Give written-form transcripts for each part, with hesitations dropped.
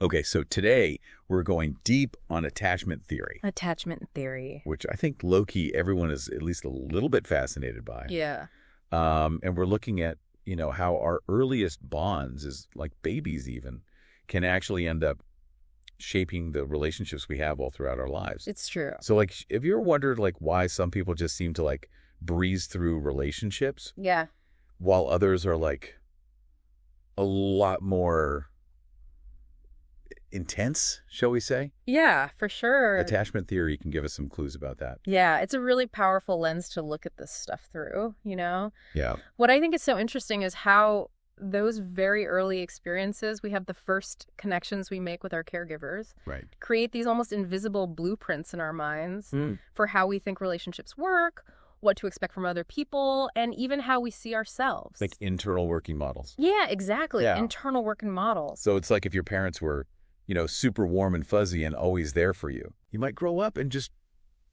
Okay, so today we're going deep on attachment theory. Attachment theory. Which I think low-key everyone is at least a little bit fascinated by. Yeah. And we're looking at, how our earliest bonds, is like babies even, can actually end up shaping the relationships we have all throughout our lives. It's true. So, have you ever wondered, why some people just seem to, breeze through relationships? Yeah. While others are, a lot more intense, shall we say? Yeah, for sure. Attachment theory can give us some clues about that. Yeah, it's a really powerful lens to look at this stuff through, Yeah. What I think is so interesting is how those very early experiences, we have the first connections we make with our caregivers, Right. create these almost invisible blueprints in our minds for how we think relationships work, what to expect from other people, and even how we see ourselves. Like internal working models. Yeah, exactly. Yeah. Internal working models. So it's like if your parents were, super warm and fuzzy and always there for you, you might grow up and just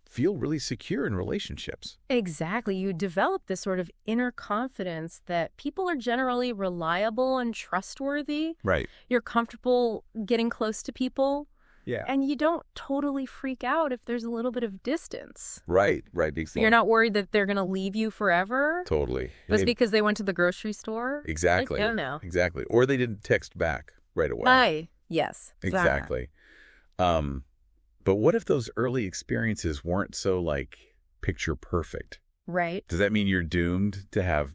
feel really secure in relationships. Exactly. You develop this sort of inner confidence that people are generally reliable and trustworthy. Right. You're comfortable getting close to people. Yeah. And you don't totally freak out if there's a little bit of distance. Right. You're not worried that they're going to leave you forever. Totally. Just because they went to the grocery store. Exactly. I don't know. Exactly. Or they didn't text back right away. Yes. Exactly. But what if those early experiences weren't so picture perfect? Right. Does that mean you're doomed to have,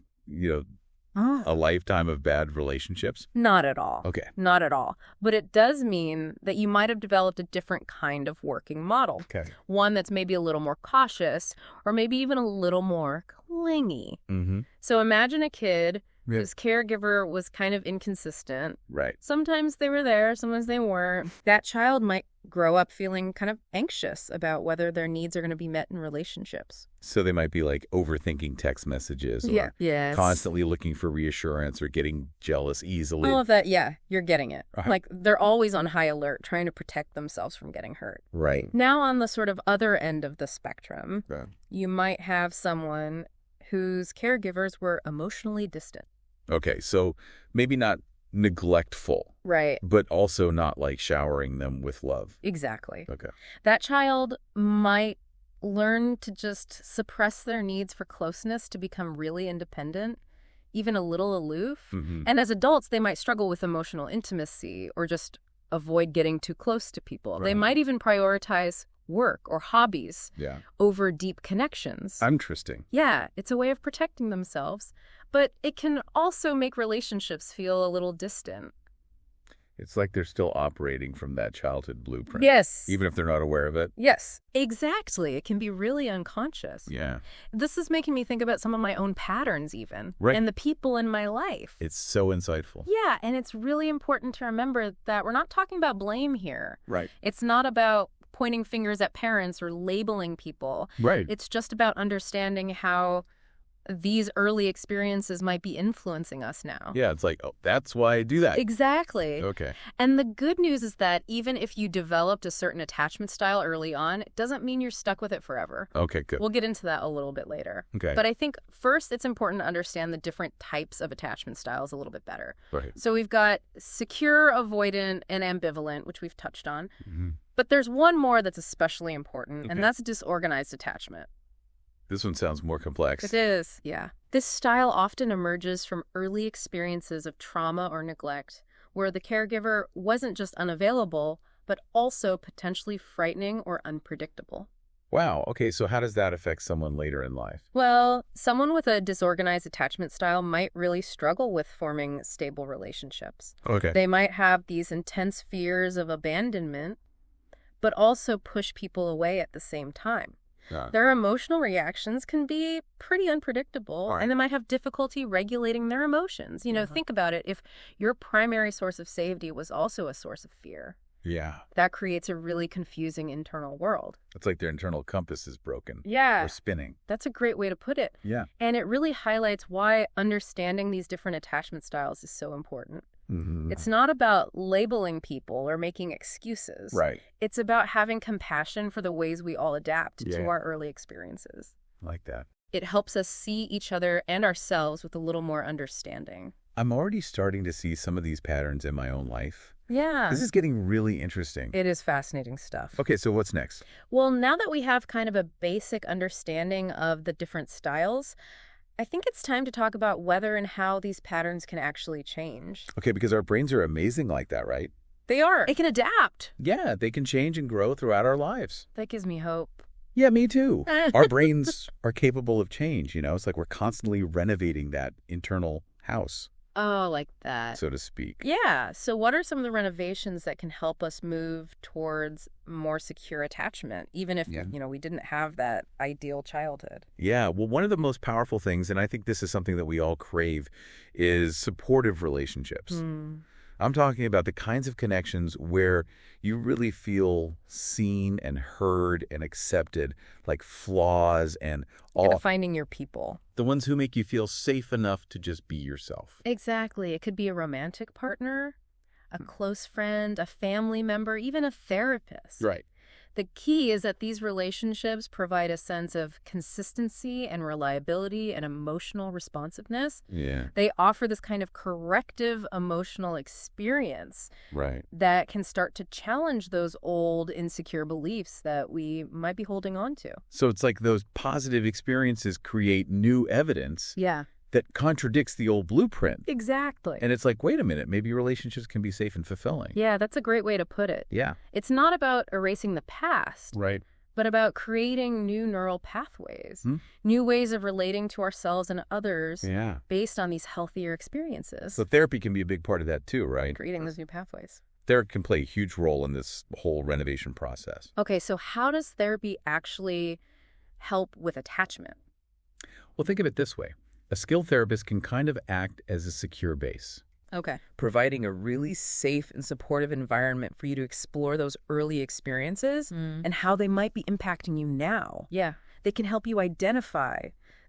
a lifetime of bad relationships? Not at all. Okay. Not at all. But it does mean that you might have developed a different kind of working model. Okay. One that's maybe a little more cautious or maybe even a little more clingy. Mm-hmm. So imagine a kid whose caregiver was kind of inconsistent. Right. Sometimes they were there, sometimes they weren't. That child might grow up feeling kind of anxious about whether their needs are going to be met in relationships. So they might be overthinking text messages or constantly looking for reassurance or getting jealous easily. All of that, yeah, you're getting it. Uh-huh. They're always on high alert, trying to protect themselves from getting hurt. Right. Now on the sort of other end of the spectrum, you might have someone whose caregivers were emotionally distant. Okay, so maybe not neglectful. Right. But also not showering them with love. Exactly. Okay. That child might learn to just suppress their needs for closeness to become really independent, even a little aloof. Mm-hmm. And as adults, they might struggle with emotional intimacy or just avoid getting too close to people. Right. They might even prioritize work or hobbies over deep connections. Interesting. Yeah, it's a way of protecting themselves, but it can also make relationships feel a little distant. It's like they're still operating from that childhood blueprint. Yes. Even if they're not aware of it. Yes, exactly. It can be really unconscious. Yeah. This is making me think about some of my own patterns even. Right. And the people in my life. It's so insightful. Yeah, and it's really important to remember that we're not talking about blame here. Right. It's not about pointing fingers at parents or labeling people. Right. It's just about understanding how these early experiences might be influencing us now. Yeah, it's that's why I do that. Exactly. Okay. And the good news is that even if you developed a certain attachment style early on, it doesn't mean you're stuck with it forever. Okay, good. We'll get into that a little bit later. Okay. But I think first it's important to understand the different types of attachment styles a little bit better. Right. So we've got secure, avoidant, and ambivalent, which we've touched on. Mm-hmm. But there's one more that's especially important, and that's disorganized attachment. This one sounds more complex. It is, yeah. This style often emerges from early experiences of trauma or neglect, where the caregiver wasn't just unavailable, but also potentially frightening or unpredictable. Wow. Okay, so how does that affect someone later in life? Well, someone with a disorganized attachment style might really struggle with forming stable relationships. Okay. They might have these intense fears of abandonment, but also push people away at the same time. Their emotional reactions can be pretty unpredictable, and they might have difficulty regulating their emotions. Think about it. If your primary source of safety was also a source of fear, that creates a really confusing internal world. It's like their internal compass is broken. Yeah. Or spinning. That's a great way to put it. Yeah. And it really highlights why understanding these different attachment styles is so important. Mm-hmm. It's not about labeling people or making excuses. Right. It's about having compassion for the ways we all adapt to our early experiences. I like that. It helps us see each other and ourselves with a little more understanding. I'm already starting to see some of these patterns in my own life. Yeah. This is getting really interesting. It is fascinating stuff. Okay, so what's next? Well, now that we have kind of a basic understanding of the different styles, I think it's time to talk about whether and how these patterns can actually change. Okay, because our brains are amazing like that, right? They are. They can adapt. Yeah, they can change and grow throughout our lives. That gives me hope. Yeah, me too. Our brains are capable of change, It's like we're constantly renovating that internal house. Oh, like that. So to speak. Yeah. So what are some of the renovations that can help us move towards more secure attachment, even if, we didn't have that ideal childhood? Yeah. Well, one of the most powerful things, and I think this is something that we all crave, is supportive relationships. I'm talking about the kinds of connections where you really feel seen and heard and accepted, like flaws and all. Kind of finding your people. The ones who make you feel safe enough to just be yourself. Exactly. It could be a romantic partner, a close friend, a family member, even a therapist. Right. The key is that these relationships provide a sense of consistency and reliability and emotional responsiveness. Yeah. They offer this kind of corrective emotional experience that can start to challenge those old insecure beliefs that we might be holding on to. So it's like those positive experiences create new evidence. Yeah. That contradicts the old blueprint. Exactly. And it's like, wait a minute, maybe relationships can be safe and fulfilling. Yeah, that's a great way to put it. Yeah. It's not about erasing the past. Right. But about creating new neural pathways, new ways of relating to ourselves and others based on these healthier experiences. So therapy can be a big part of that too, right? Creating those new pathways. Therapy can play a huge role in this whole renovation process. Okay, so how does therapy actually help with attachment? Well, think of it this way. A skilled therapist can kind of act as a secure base. Okay. Providing a really safe and supportive environment for you to explore those early experiences and how they might be impacting you now. Yeah. They can help you identify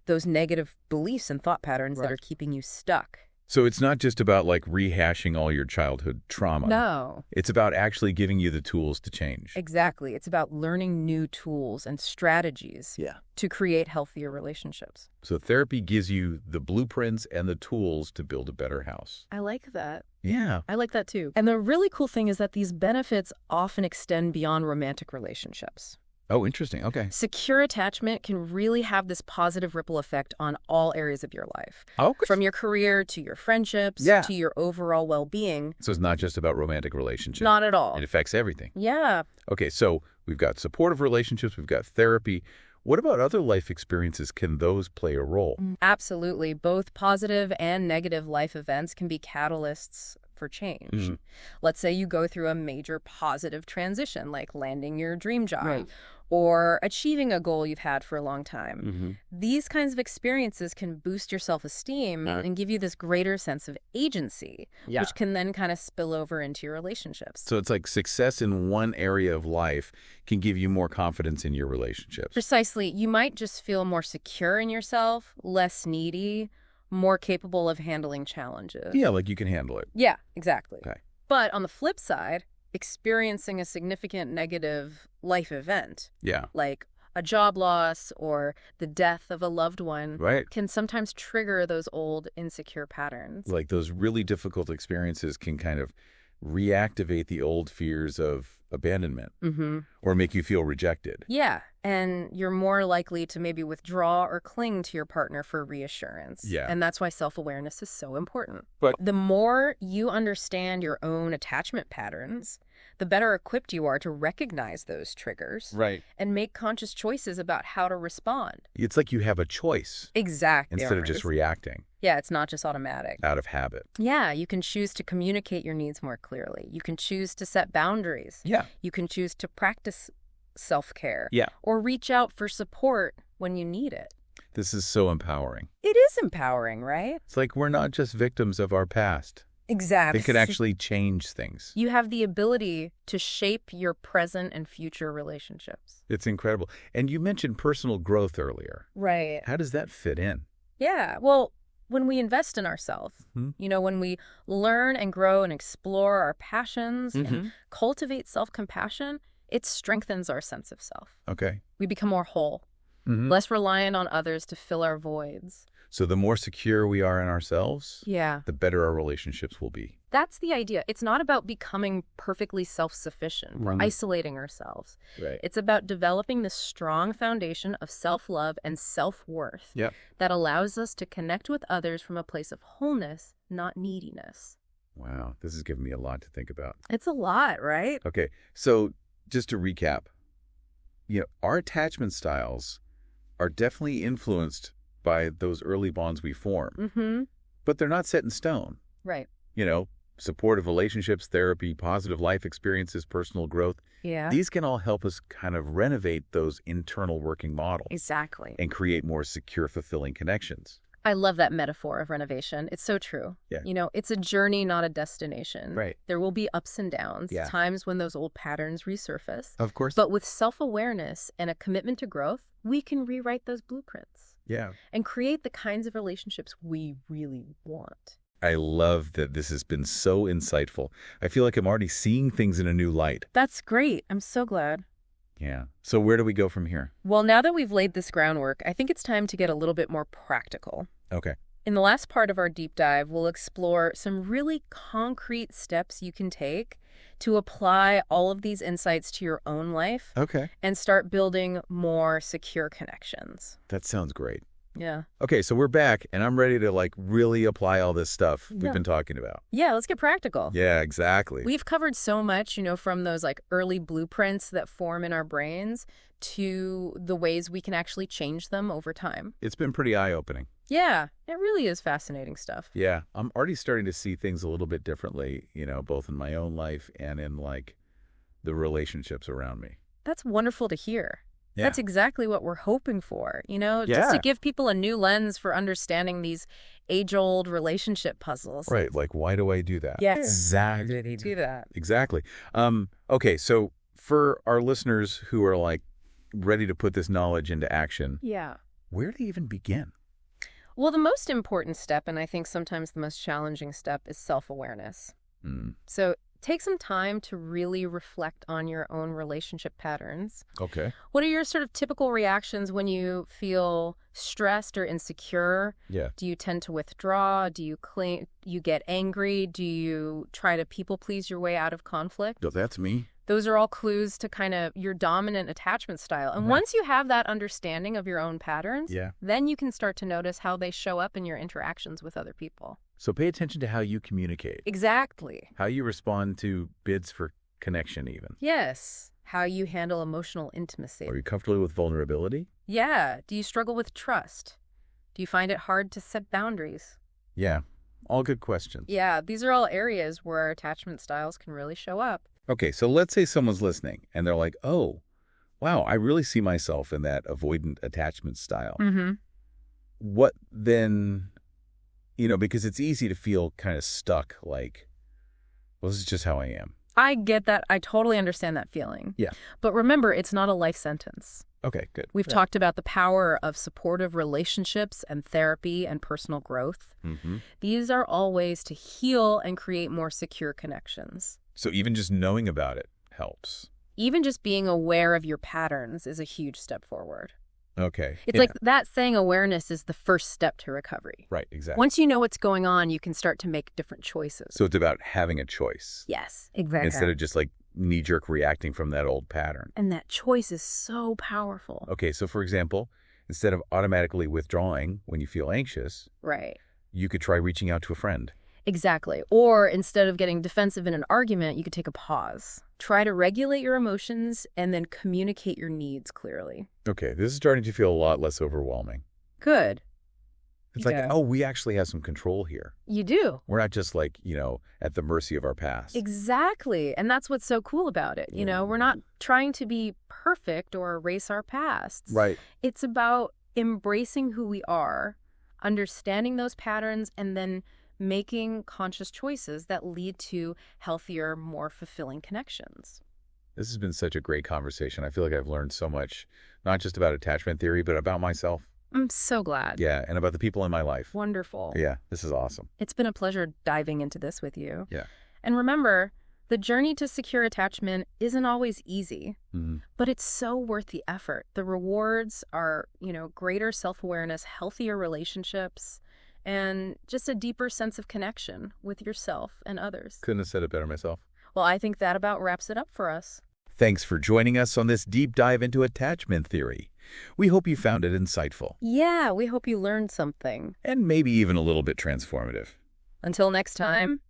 those negative beliefs and thought patterns that are keeping you stuck. So it's not just about like rehashing all your childhood trauma. No. It's about actually giving you the tools to change. Exactly. It's about learning new tools and strategies to create healthier relationships. So therapy gives you the blueprints and the tools to build a better house. I like that. Yeah. I like that too. And the really cool thing is that these benefits often extend beyond romantic relationships. Oh, interesting. Okay. Secure attachment can really have this positive ripple effect on all areas of your life. Okay. From your career to your friendships to your overall well-being. So it's not just about romantic relationships. Not at all. It affects everything. Yeah. Okay, so we've got supportive relationships, we've got therapy. What about other life experiences? Can those play a role? Absolutely. Both positive and negative life events can be catalysts for change. Let's say you go through a major positive transition, like landing your dream job or achieving a goal you've had for a long time. These kinds of experiences can boost your self-esteem and give you this greater sense of agency, which can then kind of spill over into your relationships. So it's like success in one area of life can give you more confidence in your relationships. Precisely. You might just feel more secure in yourself, less needy, more capable of handling challenges. Yeah, like you can handle it. Yeah, exactly. Okay. But on the flip side, experiencing a significant negative life event, like a job loss or the death of a loved one, can sometimes trigger those old insecure patterns. Like those really difficult experiences can kind of reactivate the old fears of abandonment or make you feel rejected. Yeah, and you're more likely to maybe withdraw or cling to your partner for reassurance. Yeah. And that's why self-awareness is so important. But the more you understand your own attachment patterns, the better equipped you are to recognize those triggers and make conscious choices about how to respond. It's like you have a choice. Exactly. Instead of just reacting. Yeah, it's not just automatic. Out of habit. Yeah, you can choose to communicate your needs more clearly. You can choose to set boundaries. Yeah. You can choose to practice self-care. Yeah. Or reach out for support when you need it. This is so empowering. It is empowering, right? It's like we're not just victims of our past. Exactly. They could actually change things. You have the ability to shape your present and future relationships. It's incredible. And you mentioned personal growth earlier. Right. How does that fit in? Yeah, well, when we invest in ourselves, when we learn and grow and explore our passions and cultivate self-compassion, it strengthens our sense of self. Okay. We become more whole, less reliant on others to fill our voids. So the more secure we are in ourselves, Yeah. the better our relationships will be. That's the idea. It's not about becoming perfectly self-sufficient or isolating ourselves. Right. It's about developing this strong foundation of self-love and self-worth that allows us to connect with others from a place of wholeness, not neediness. Wow, this is giving me a lot to think about. It's a lot, right? Okay, so just to recap, our attachment styles are definitely influenced by those early bonds we form. But they're not set in stone. Right. Supportive relationships, therapy, positive life experiences, personal growth. Yeah. These can all help us kind of renovate those internal working models. Exactly. And create more secure, fulfilling connections. I love that metaphor of renovation. It's so true. Yeah. It's a journey, not a destination. Right. There will be ups and downs, Yeah. times when those old patterns resurface. Of course. But with self-awareness and a commitment to growth, we can rewrite those blueprints. Yeah. And create the kinds of relationships we really want. I love that this has been so insightful. I feel like I'm already seeing things in a new light. That's great. I'm so glad. Yeah. So where do we go from here? Well, now that we've laid this groundwork, I think it's time to get a little bit more practical. Okay. In the last part of our deep dive, we'll explore some really concrete steps you can take to apply all of these insights to your own life. Okay. And start building more secure connections. That sounds great. Yeah. Okay, so we're back, and I'm ready to really apply all this stuff we've Yeah. been talking about. Yeah, let's get practical. Yeah, exactly. We've covered so much, from those early blueprints that form in our brains to the ways we can actually change them over time. It's been pretty eye-opening. Yeah, it really is fascinating stuff. Yeah, I'm already starting to see things a little bit differently, both in my own life and in the relationships around me. That's wonderful to hear. Yeah. That's exactly what we're hoping for, just to give people a new lens for understanding these age-old relationship puzzles. Right, why do I do that? Yes. Exactly. Do that. Exactly. Okay, so for our listeners who are ready to put this knowledge into action, Yeah. where do you even begin? Well, the most important step, and I think sometimes the most challenging step, is self-awareness. So take some time to really reflect on your own relationship patterns. Okay. What are your sort of typical reactions when you feel stressed or insecure? Yeah. Do you tend to withdraw? Do you cling? You get angry? Do you try to people please your way out of conflict? No, that's me. Those are all clues to kind of your dominant attachment style. And once you have that understanding of your own patterns, then you can start to notice how they show up in your interactions with other people. So pay attention to how you communicate. Exactly. How you respond to bids for connection even. Yes. How you handle emotional intimacy. Are you comfortable with vulnerability? Yeah. Do you struggle with trust? Do you find it hard to set boundaries? Yeah. All good questions. Yeah. These are all areas where our attachment styles can really show up. Okay, so let's say someone's listening and they're like, oh, wow, I really see myself in that avoidant attachment style. Mm-hmm. What then, because it's easy to feel kind of stuck, well, this is just how I am. I get that. I totally understand that feeling. Yeah. But remember, it's not a life sentence. Okay, good. We've talked about the power of supportive relationships and therapy and personal growth. Mm-hmm. These are all ways to heal and create more secure connections. So even just knowing about it helps. Even just being aware of your patterns is a huge step forward. Okay. It's like that saying awareness is the first step to recovery. Right, exactly. Once you know what's going on, you can start to make different choices. So it's about having a choice. Yes, exactly. Instead of just knee-jerk reacting from that old pattern. And that choice is so powerful. Okay, so for example, instead of automatically withdrawing when you feel anxious, right, you could try reaching out to a friend. Exactly. Or instead of getting defensive in an argument, you could take a pause. Try to regulate your emotions and then communicate your needs clearly. Okay, this is starting to feel a lot less overwhelming. Good. It's we actually have some control here. You do. We're not just at the mercy of our past. Exactly. And that's what's so cool about it. We're not trying to be perfect or erase our pasts. Right. It's about embracing who we are, understanding those patterns, and then making conscious choices that lead to healthier, more fulfilling connections. This has been such a great conversation. I feel like I've learned so much, not just about attachment theory, but about myself. I'm so glad. Yeah, and about the people in my life. Wonderful. Yeah, this is awesome. It's been a pleasure diving into this with you. Yeah. And remember, The journey to secure attachment isn't always easy, but it's so worth the effort. The rewards are, greater self-awareness, healthier relationships, and just a deeper sense of connection with yourself and others. Couldn't have said it better myself. Well, I think that about wraps it up for us. Thanks for joining us on this deep dive into attachment theory. We hope you found it insightful. Yeah, we hope you learned something. And maybe even a little bit transformative. Until next time.